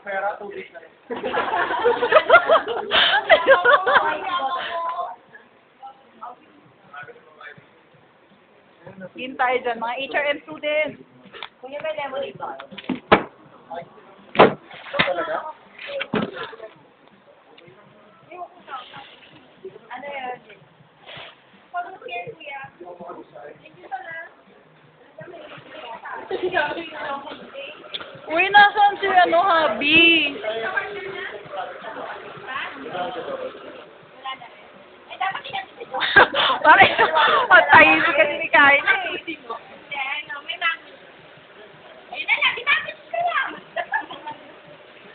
pera, tubig na rin. Din tayo dyan, mga HRM students. Kuya, may lemonade ba? Talaga? Ano yun? Pag-care, kuya. Uy, nasaan si Habi? Parang patay mo kasi ni Kain eh. Ayun na lang, tinapit ka lang.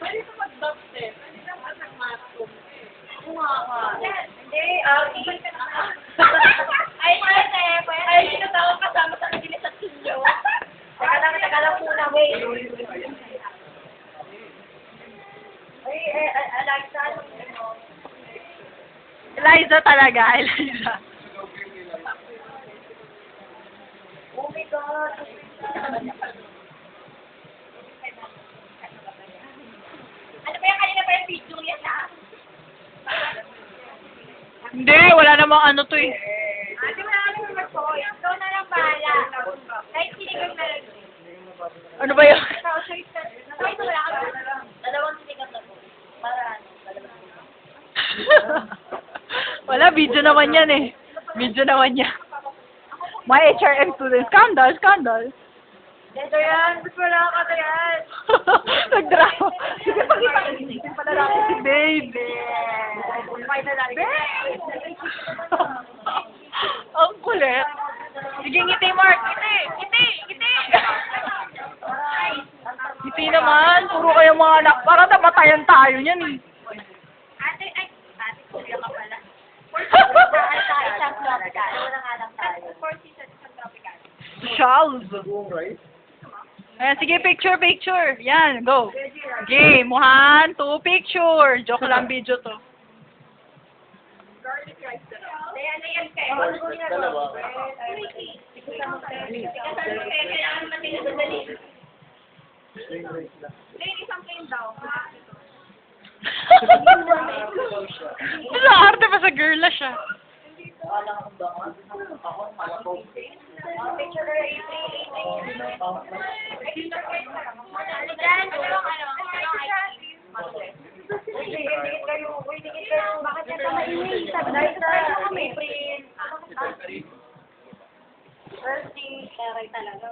Pwede ka mag-dubstep. Pwede ka mag-mascom. Hindi, ay, sinatawag kasama sa kilis at sinyo. Teka lang muna, wait. Ay, Alexa, ano? Eliza talaga, Eliza. Oh my God. Ano ba yung kanina pa yung video yan, ha? Hindi, wala namang ano to eh. Ate, wala ka naman mag-choice. Ikaw na lang bahala. Kahit sinigang na lang. Ano ba yun? Choice na. Choice na wala ka. Dalawang sinigang na po. Para ano, dalawang sinigang. Wala, video naman yan eh. Video naman yan. Mga HRM students. Scandal, scandal. Ito yan. Mas wala ka na yan. Nag-drama. Sige, pakita. Sige pala natin si Babe. Ang kulit. Sige, ngiti, Mark. Ngiti, ngiti, ngiti. Ngiti naman. Puro kayo mga anak. Para namatayan tayo niyan eh. Ate, kuya ka pala. Isang tropical. Wala nga lang tayo. Four seasons, isang tropical. Charles. Buong rice? Ayan, sige, picture, picture. Yan, go. Game. 1, 2, picture. Joke lang video to. Ayan, ayan kayo. Dalawa. Kailangan matinadali. Plain rice lang. Isang plain daw. Ano, arte pa sa girl na siya. Akala ko ba? Ako, akala ko. Picture na rin. Bakit yan kamainin? Dahil sa may print. First taray talaga.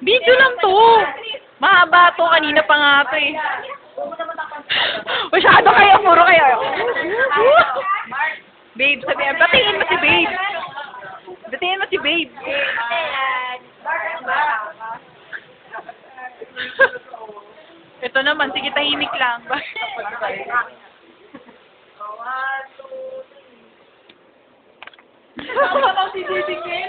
Video lang to. Mahaba to. Kanina pa nga to eh. Masyado kayo. Puro kayo. Babe, sabihin. Batiin mo si Babe. Batiin mo si Babe. Ito naman. Sige, tahimik lang. Ano si Baby Kim?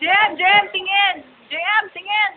Jem, tingin! Jem, tingin!